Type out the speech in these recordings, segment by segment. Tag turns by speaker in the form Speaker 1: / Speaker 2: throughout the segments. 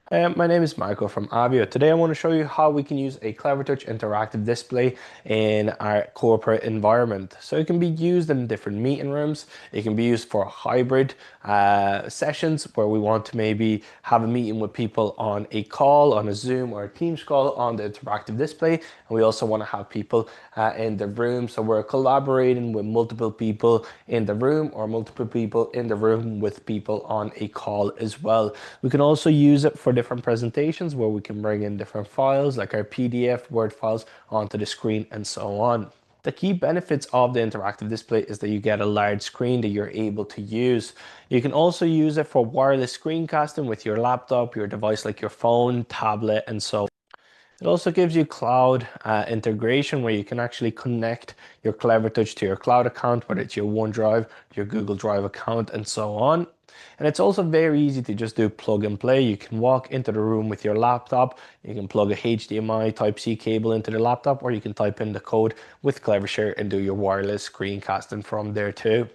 Speaker 1: My name is Marco from Avio. Today I want to show you how we can use a Clevertouch interactive display in our corporate environment. So it can be used in different meeting rooms. It can be used for hybrid sessions where we want to maybe have a meeting with people on a call, on a Zoom or a Teams call on the interactive display. And we also want to have people in the room. So we're collaborating with multiple people in the room or multiple people in the room with people on a call as well. We can also use it for different presentations where we can bring in different files like our PDF, Word files onto the screen and so on. The key benefits of the interactive display is that you get a large screen that you're able to use. You can also use it for wireless screencasting with your laptop, your device like your phone, tablet, and so on. It also gives you cloud integration where you can actually connect your Clevertouch to your cloud account, whether it's your OneDrive, your Google Drive account, and so on. And it's also very easy to just do plug and play. You can walk into the room with your laptop, you can plug a HDMI Type-C cable into the laptop, or you can type in the code with Clevershare and do your wireless screencasting from there too.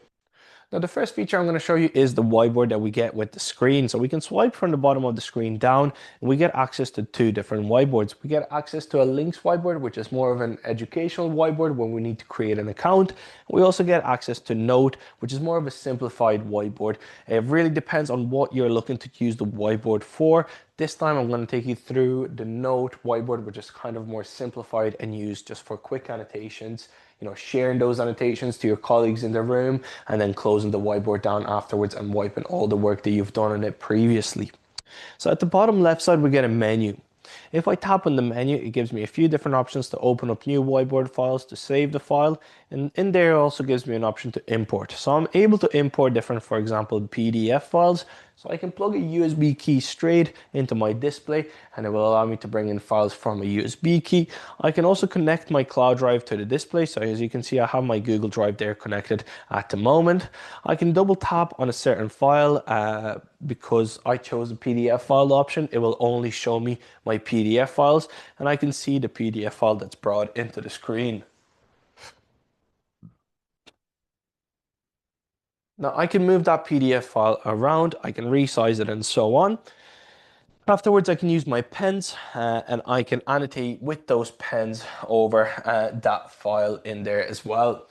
Speaker 1: Now, the first feature I'm going to show you is the whiteboard that we get with the screen. So we can swipe from the bottom of the screen down and we get access to two different whiteboards. We get access to a links whiteboard, which is more of an educational whiteboard when we need to create an account. We also get access to Note, which is more of a simplified whiteboard. It really depends on what you're looking to use the whiteboard for. This time I'm going to take you through the Note whiteboard, which is kind of more simplified and used just for quick annotations, sharing those annotations to your colleagues in the room and then closing the whiteboard down afterwards and wiping all the work that you've done on it previously. So at the bottom left side, we get a menu. If I tap on the menu, it gives me a few different options to open up new whiteboard files, to save the file, and in there it also gives me an option to import. So I'm able to import different, for example, PDF files. So I can plug a USB key straight into my display and it will allow me to bring in files from a USB key. I can also connect my cloud drive to the display. So as you can see, I have my Google Drive there connected at the moment. I can double tap on a certain file because I chose the PDF file option. It will only show me my PDF files and I can see the PDF file that's brought into the screen. Now I can move that PDF file around, I can resize it and so on. Afterwards, I can use my pens and I can annotate with those pens over that file in there as well.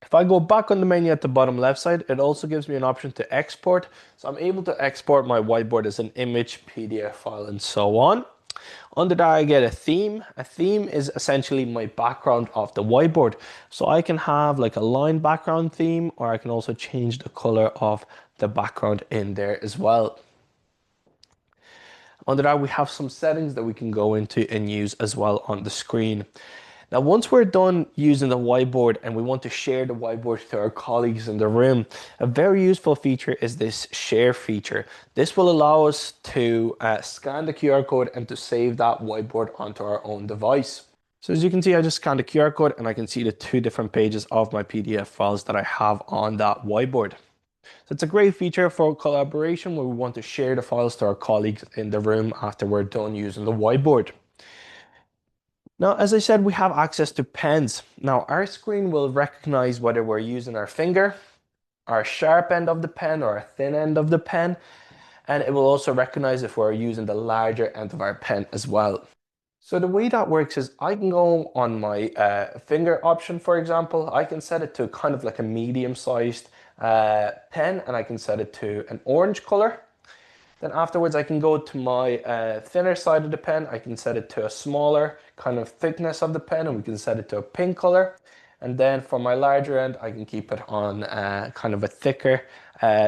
Speaker 1: If I go back on the menu at the bottom left side, it also gives me an option to export. So I'm able to export my whiteboard as an image, PDF file, and so on. Under that, I get a theme. A theme is essentially my background of the whiteboard. So I can have like a line background theme, or I can also change the color of the background in there as well. Under that, we have some settings that we can go into and use as well on the screen. Now, once we're done using the whiteboard and we want to share the whiteboard to our colleagues in the room, a very useful feature is this share feature. This will allow us to scan the QR code and to save that whiteboard onto our own device. So as you can see, I just scanned the QR code and I can see the two different pages of my PDF files that I have on that whiteboard. So it's a great feature for collaboration where we want to share the files to our colleagues in the room after we're done using the whiteboard. Now, as I said, we have access to pens. Now, our screen will recognize whether we're using our finger, our sharp end of the pen, or our thin end of the pen. And it will also recognize if we're using the larger end of our pen as well. So the way that works is I can go on my finger option, for example. I can set it to kind of like a medium-sized pen, and I can set it to an orange color. Then afterwards, I can go to my thinner side of the pen. I can set it to a smaller kind of thickness of the pen, and we can set it to a pink color. And then for my larger end, I can keep it on kind of a thicker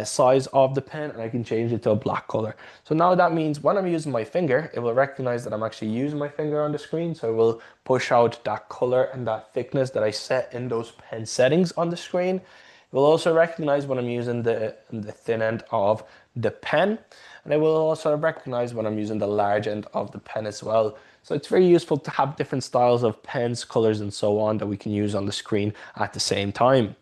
Speaker 1: size of the pen, and I can change it to a black color. So now that means when I'm using my finger, it will recognize that I'm actually using my finger on the screen. So it will push out that color and that thickness that I set in those pen settings on the screen. It will also recognize when I'm using the thin end of the pen, and it will also recognize when I'm using the large end of the pen as well. So it's very useful to have different styles of pens, colors, and so on that we can use on the screen at the same time.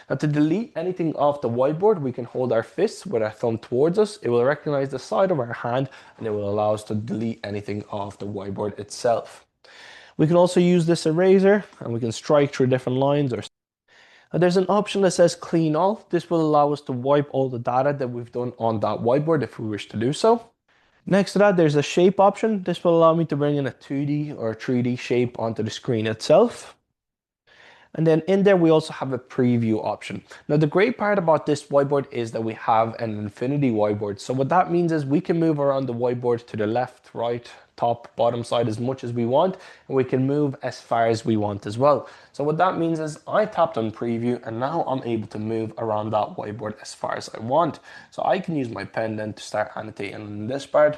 Speaker 1: Now, to delete anything off the whiteboard, we can hold our fists with our thumb towards us. It will recognize the side of our hand, and it will allow us to delete anything off the whiteboard itself. We can also use this eraser, and we can strike through different lines or there's an option that says clean all. This will allow us to wipe all the data that we've done on that whiteboard if we wish to do so. Next to that, there's a shape option. This will allow me to bring in a 2D or 3D shape onto the screen itself. And then in there, we also have a preview option. Now, the great part about this whiteboard is that we have an infinity whiteboard. So what that means is we can move around the whiteboard to the left, right, top, bottom side as much as we want, and we can move as far as we want as well. So what that means is I tapped on preview and now I'm able to move around that whiteboard as far as I want. So I can use my pen then to start annotating on this part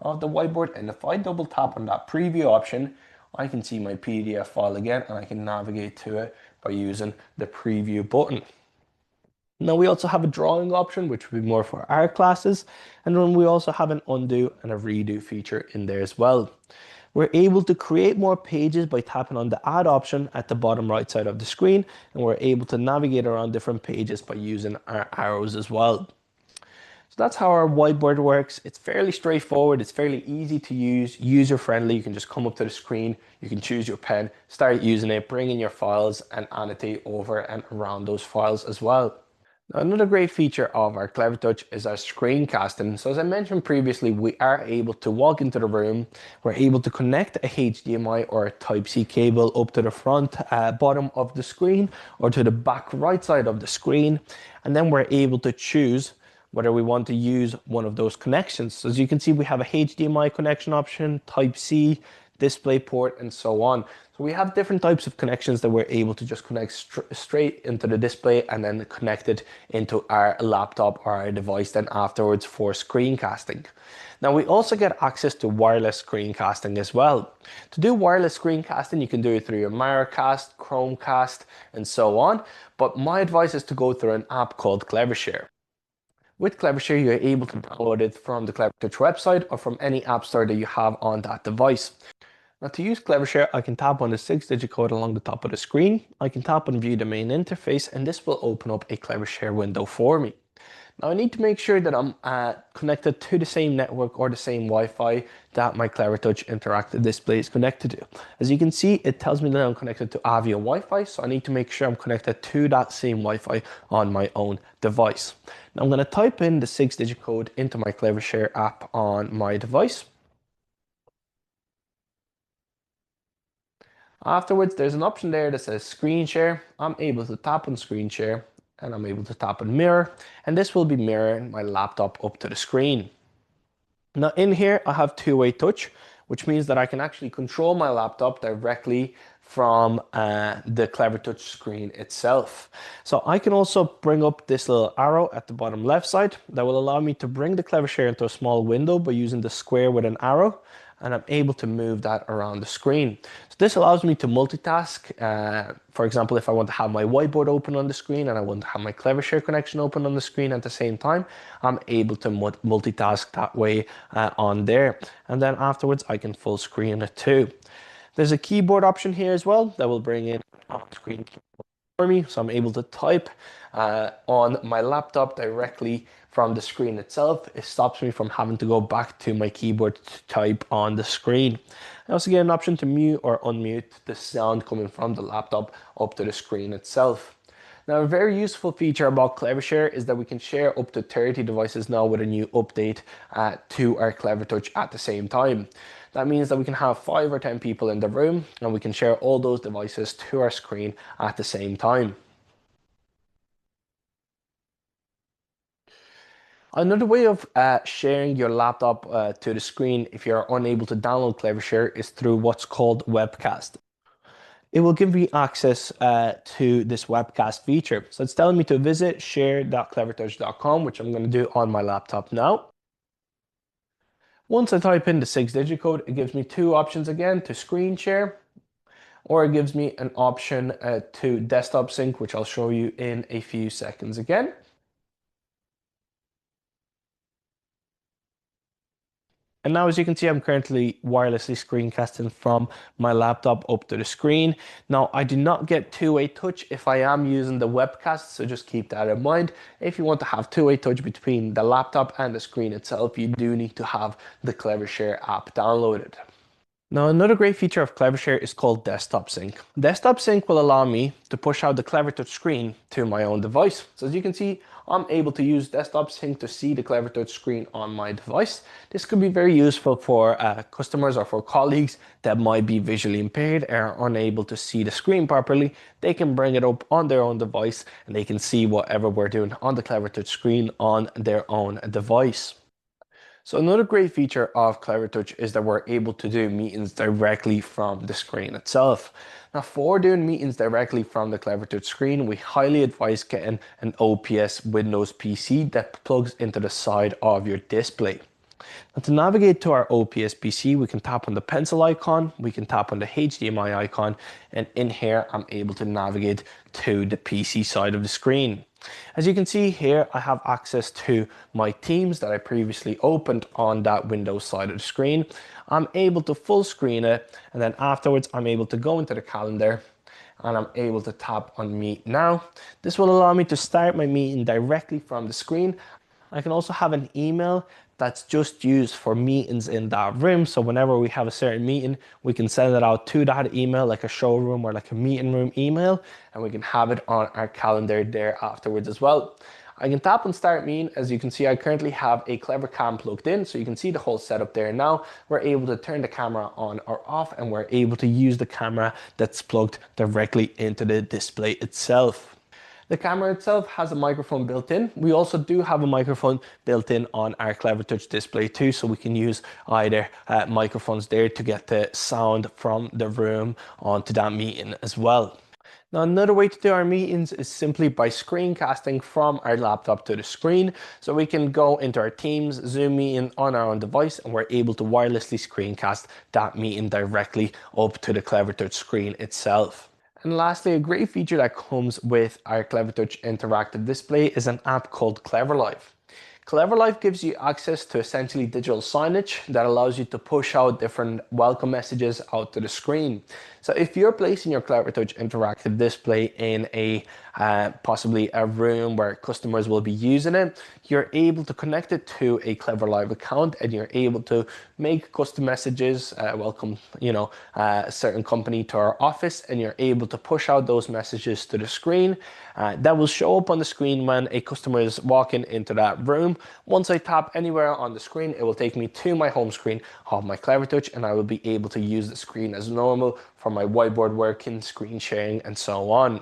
Speaker 1: of the whiteboard. And if I double tap on that preview option, I can see my PDF file again and I can navigate to it by using the preview button. Now we also have a drawing option, which would be more for art classes. And then we also have an undo and a redo feature in there as well. We're able to create more pages by tapping on the add option at the bottom right side of the screen. And we're able to navigate around different pages by using our arrows as well. So that's how our whiteboard works. It's fairly straightforward. It's fairly easy to use, user-friendly. You can just come up to the screen, you can choose your pen, start using it, bring in your files and annotate over and around those files as well. Now, another great feature of our Clevertouch is our screencasting. So as I mentioned previously, we are able to walk into the room. We're able to connect a HDMI or a Type-C cable up to the front bottom of the screen or to the back right side of the screen. And then we're able to choose whether we want to use one of those connections. So as you can see, we have a HDMI connection option, Type-C, DisplayPort, and so on. So we have different types of connections that we're able to just connect straight into the display and then connect it into our laptop or our device then afterwards for screencasting. Now we also get access to wireless screencasting as well. To do wireless screencasting, you can do it through your Miracast, Chromecast, and so on. But my advice is to go through an app called Clevershare. With Clevershare, you're able to download it from the Clevertouch website or from any app store that you have on that device. Now to use Clevershare, I can tap on the 6-digit code along the top of the screen. I can tap on view the main interface and this will open up a Clevershare window for me. Now I need to make sure that I'm connected to the same network or the same Wi-Fi that my Clevertouch interactive display is connected to. As you can see, it tells me that I'm connected to Avia Wi-Fi, so I need to make sure I'm connected to that same Wi-Fi on my own device. Now I'm going to type in the 6-digit code into my Clevershare app on my device. Afterwards, there's an option there that says screen share. I'm able to tap on screen share and I'm able to tap on mirror, and this will be mirroring my laptop up to the screen. Now in here, I have two-way touch, which means that I can actually control my laptop directly from the Clevertouch screen itself. So I can also bring up this little arrow at the bottom left side that will allow me to bring the Clevershare into a small window by using the square with an arrow, and I'm able to move that around the screen. So this allows me to multitask. For example, if I want to have my whiteboard open on the screen and I want to have my Clevershare connection open on the screen at the same time, I'm able to multitask that way on there. And then afterwards, I can full screen it too. There's a keyboard option here as well that will bring in on-screen for me, so I'm able to type on my laptop directly from the screen itself. It stops me from having to go back to my keyboard to type on the screen. I also get an option to mute or unmute the sound coming from the laptop up to the screen itself. Now, a very useful feature about Clevershare is that we can share up to 30 devices now with a new update to our Clevertouch at the same time. That means that we can have 5 or 10 people in the room and we can share all those devices to our screen at the same time. Another way of sharing your laptop to the screen if you're unable to download Clevershare is through what's called Webcast. It will give me access to this webcast feature. So it's telling me to visit share.clevertouch.com, which I'm going to do on my laptop now. Once I type in the 6-digit code, it gives me two options again, to screen share, or it gives me an option to desktop sync, which I'll show you in a few seconds again. And now, as you can see, I'm currently wirelessly screencasting from my laptop up to the screen. Now, I do not get two-way touch if I am using the webcast, so just keep that in mind. If you want to have two-way touch between the laptop and the screen itself, you do need to have the Clevershare app downloaded. Now, another great feature of Clevershare is called Desktop Sync. Desktop Sync will allow me to push out the Clevertouch screen to my own device. So as you can see, I'm able to use desktop sync to see the Clevertouch screen on my device. This could be very useful for customers or for colleagues that might be visually impaired or are unable to see the screen properly. They can bring it up on their own device and they can see whatever we're doing on the Clevertouch screen on their own device. So another great feature of Clevertouch is that we're able to do meetings directly from the screen itself. Now, for doing meetings directly from the Clevertouch screen, we highly advise getting an OPS Windows PC that plugs into the side of your display. Now, to navigate to our OPS PC, we can tap on the pencil icon, we can tap on the HDMI icon, and in here, I'm able to navigate to the PC side of the screen. As you can see here, I have access to my Teams that I previously opened on that Windows side of the screen. I'm able to full screen it, and then afterwards, I'm able to go into the calendar and I'm able to tap on Meet Now. This will allow me to start my meeting directly from the screen. I can also have an email that's just used for meetings in that room. So whenever we have a certain meeting, we can send it out to that email, like a showroom or like a meeting room email, and we can have it on our calendar there afterwards as well. I can tap on Start Meeting. As you can see, I currently have a Clever Cam plugged in, so you can see the whole setup there now. We're able to turn the camera on or off, and we're able to use the camera that's plugged directly into the display itself. The camera itself has a microphone built in. We also do have a microphone built in on our Clevertouch display too, so we can use either microphones there to get the sound from the room onto that meeting as well. Now, another way to do our meetings is simply by screencasting from our laptop to the screen. So we can go into our Teams Zoom meeting on our own device and we're able to wirelessly screencast that meeting directly up to the Clevertouch screen itself. And lastly, a great feature that comes with our Clevertouch interactive display is an app called Cleverlife. Cleverlife gives you access to essentially digital signage that allows you to push out different welcome messages out to the screen. So if you're placing your Clevertouch interactive display in a possibly a room where customers will be using it, you're able to connect it to a Cleverlife account and you're able to make custom messages, welcome, a certain company to our office, and you're able to push out those messages to the screen. That will show up on the screen when a customer is walking into that room. Once I tap anywhere on the screen, it will take me to my home screen of my Clevertouch and I will be able to use the screen as normal for my whiteboard working, screen sharing, and so on.